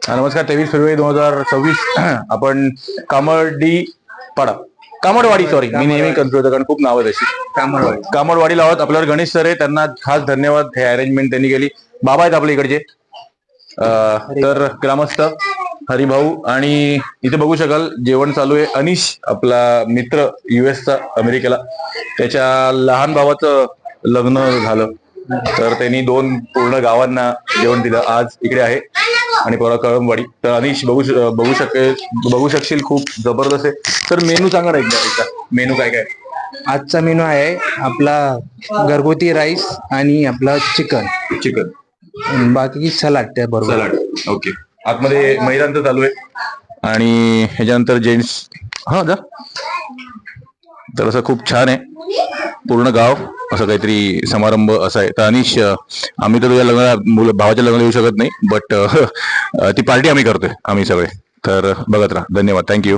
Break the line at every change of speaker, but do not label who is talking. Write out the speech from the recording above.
नमस्कार. 23 फेब्रुवारी 2026 आपण कामडवाडी सॉरी मी नेहमी कन्फ्युज होतो कारण खूप नाव आहे तशी. कामडवाडीला आहोत. आपल्यावर गणेश सर आहे, त्यांना खास धन्यवाद. हे अरेंजमेंट त्यांनी केली. बाबा आहेत आपल्या इकडचे. तर ग्रामस्थ हरिभाऊ आणि इथे बघू शकाल जेवण चालू आहे. अनिश आपला मित्र US चा अमेरिकेला, त्याच्या लहान भावाचं लग्न झालं तर त्यांनी 2 पूर्ण गावांना जेवण दिलं. आज इकडे आहे आणि परवा कळंबवाडी. तर अनिश बघू शकशील खूप जबरदस्त आहे. तर मेनू सांगा ना एकदा मेनू काय काय.
आजचा मेनू आहे आपला घरगुती राईस आणि आपला चिकन बाकी सलाड त्या बरोबर.
सलाड. ओके. आतमध्ये महिलांचं चालू आहे आणि ह्याच्यानंतर जेंट्स. हा जा. तर असं खूप छान आहे. पूर्ण गाव असं काहीतरी समारंभ असा आहे. तर अनिश, आम्ही तर तुझ्या लग्नाला भावाच्या लग्नाला येऊ शकत नाही, बट ती पार्टी आम्ही करतोय आम्ही सगळे. तर बघत राहा. धन्यवाद. थँक्यू.